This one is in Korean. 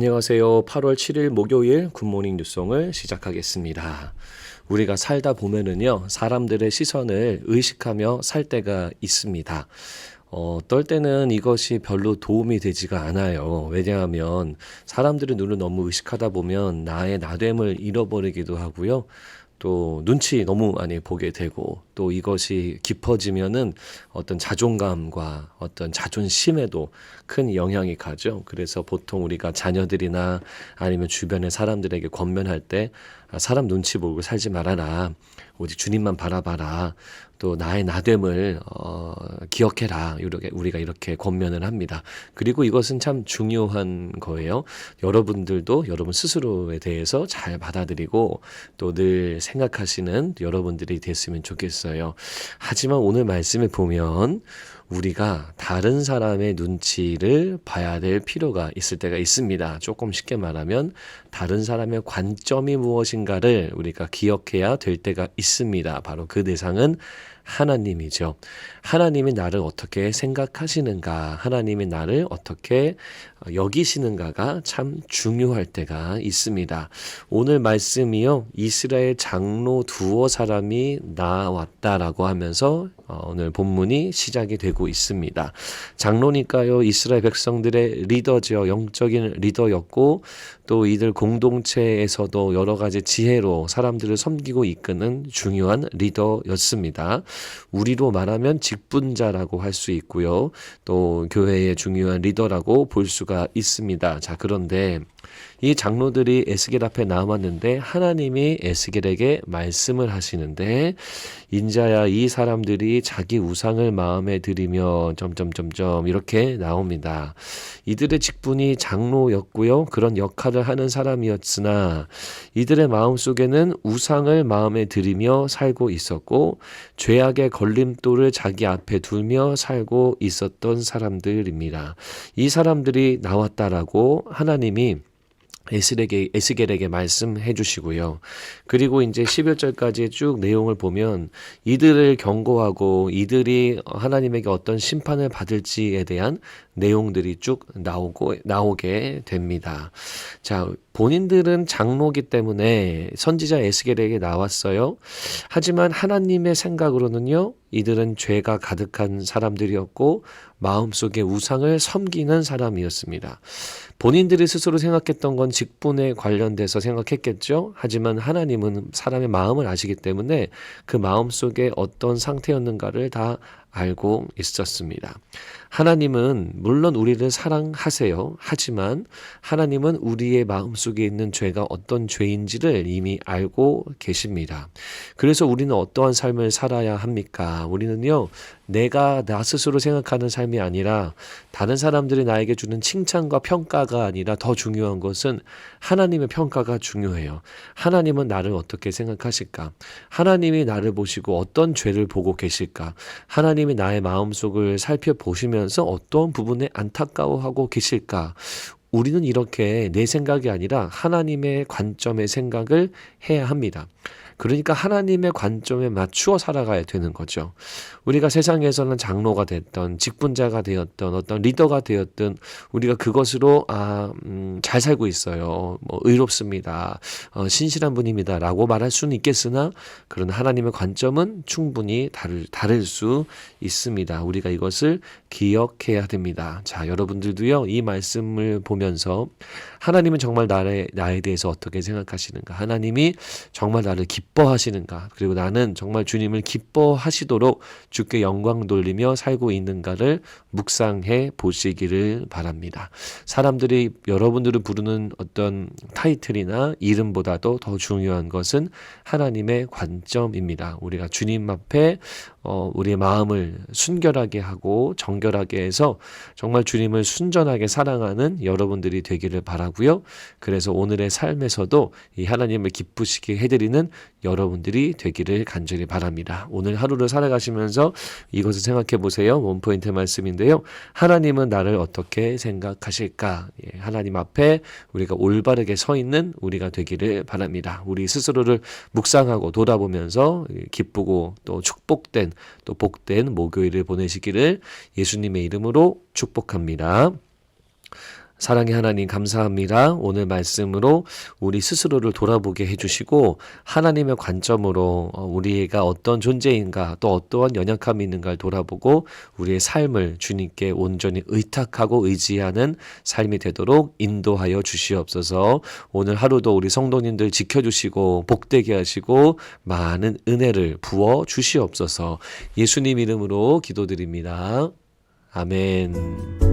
안녕하세요. 8월 7일 목요일 굿모닝 뉴송을 시작하겠습니다. 우리가 살다 보면은요, 사람들의 시선을 의식하며 살 때가 있습니다. 어떨 때는 이것이 별로 도움이 되지가 않아요. 왜냐하면 사람들의 눈을 너무 의식하다 보면 나의 나됨을 잃어버리기도 하고요. 또 눈치 너무 많이 보게 되고 또 이것이 깊어지면은 어떤 자존감과 어떤 자존심에도 큰 영향이 가죠. 그래서 보통 우리가 자녀들이나 아니면 주변의 사람들에게 권면할 때 사람 눈치 보고 살지 말아라. 오직 주님만 바라봐라. 또 나의 나됨을 기억해라. 우리가 이렇게 권면을 합니다. 그리고 이것은 참 중요한 거예요. 여러분들도 여러분 스스로에 대해서 잘 받아들이고 또 늘 생각하시는 여러분들이 됐으면 좋겠어요. 하지만 오늘 말씀을 보면 우리가 다른 사람의 눈치를 봐야 될 필요가 있을 때가 있습니다. 조금 쉽게 말하면 다른 사람의 관점이 무엇인가를 우리가 기억해야 될 때가 있습니다. 바로 그 대상은 하나님이죠. 하나님이 나를 어떻게 생각하시는가, 하나님이 나를 어떻게 여기시는가가 참 중요할 때가 있습니다. 오늘 말씀이요, 이스라엘 장로 두어 사람이 나왔다라고 하면서 오늘 본문이 시작이 되고 있습니다. 장로니까요, 이스라엘 백성들의 리더죠. 영적인 리더였고 또 이들 공동체에서도 여러 가지 지혜로 사람들을 섬기고 이끄는 중요한 리더였습니다. 우리로 말하면 직분자라고 할 수 있고요. 또 교회의 중요한 리더라고 볼 수가 있습니다. 자, 그런데 이 장로들이 에스겔 앞에 나왔는데 하나님이 에스겔에게 말씀을 하시는데 인자야 이 사람들이 자기 우상을 마음에 들이며 점점점점 이렇게 나옵니다. 이들의 직분이 장로였고요. 그런 역할을 하는 사람이었으나 이들의 마음속에는 우상을 마음에 들이며 살고 있었고 죄악의 걸림돌을 자기 앞에 두며 살고 있었던 사람들입니다. 이 사람들이 나왔다라고 하나님이 에스겔에게 말씀해 주시고요. 그리고 이제 11절까지 쭉 내용을 보면 이들을 경고하고 이들이 하나님에게 어떤 심판을 받을지에 대한 내용들이 쭉 나오게 됩니다. 자, 본인들은 장로기 때문에 선지자 에스겔에게 나왔어요. 하지만 하나님의 생각으로는요, 이들은 죄가 가득한 사람들이었고 마음속에 우상을 섬기는 사람이었습니다. 본인들이 스스로 생각했던 건 직분에 관련돼서 생각했겠죠. 하지만 하나님은 사람의 마음을 아시기 때문에 그 마음속에 어떤 상태였는가를 다 알고 있었습니다. 하나님은 물론 우리를 사랑하세요. 하지만 하나님은 우리의 마음속에 있는 죄가 어떤 죄인지를 이미 알고 계십니다. 그래서 우리는 어떠한 삶을 살아야 합니까? 우리는요, 내가 나 스스로 생각하는 삶이 아니라 다른 사람들이 나에게 주는 칭찬과 평가가 아니라 더 중요한 것은 하나님의 평가가 중요해요. 하나님은 나를 어떻게 생각하실까? 하나님이 나를 보시고 어떤 죄를 보고 계실까? 하나님이 나의 마음속을 살펴보시면서 어떤 부분에 안타까워하고 계실까? 우리는 이렇게 내 생각이 아니라 하나님의 관점의 생각을 해야 합니다. 그러니까 하나님의 관점에 맞추어 살아가야 되는 거죠. 우리가 세상에서는 장로가 됐던 직분자가 되었던 어떤 리더가 되었던 우리가 그것으로 잘 살고 있어요. 의롭습니다. 신실한 분입니다. 라고 말할 수는 있겠으나 그런 하나님의 관점은 충분히 다를 수 있습니다. 우리가 이것을 기억해야 됩니다. 자, 여러분들도요, 이 말씀을 보면서 하나님은 정말 나에 대해서 어떻게 생각하시는가? 하나님이 정말 나를 기뻐하시는가? 그리고 나는 정말 주님을 기뻐하시도록 주께 영광 돌리며 살고 있는가를 묵상해 보시기를 바랍니다. 사람들이 여러분들을 부르는 어떤 타이틀이나 이름보다도 더 중요한 것은 하나님의 관점입니다. 우리가 주님 앞에 우리의 마음을 순결하게 하고 정결하게 해서 정말 주님을 순전하게 사랑하는 여러분들이 되기를 바라고요. 그래서 오늘의 삶에서도 이 하나님을 기쁘시게 해드리는 여러분들이 되기를 간절히 바랍니다. 오늘 하루를 살아가시면서 이것을 생각해 보세요. 원포인트 말씀인데요. 하나님은 나를 어떻게 생각하실까? 하나님 앞에 우리가 올바르게 서 있는 우리가 되기를 바랍니다. 우리 스스로를 묵상하고 돌아보면서 기쁘고 또 축복된 또 복된 목요일을 보내시기를 예수님의 이름으로 축복합니다. 사랑의 하나님 감사합니다. 오늘 말씀으로 우리 스스로를 돌아보게 해주시고 하나님의 관점으로 우리가 어떤 존재인가 또 어떠한 연약함이 있는가를 돌아보고 우리의 삶을 주님께 온전히 의탁하고 의지하는 삶이 되도록 인도하여 주시옵소서. 오늘 하루도 우리 성도님들 지켜주시고 복되게 하시고 많은 은혜를 부어 주시옵소서. 예수님 이름으로 기도드립니다. 아멘.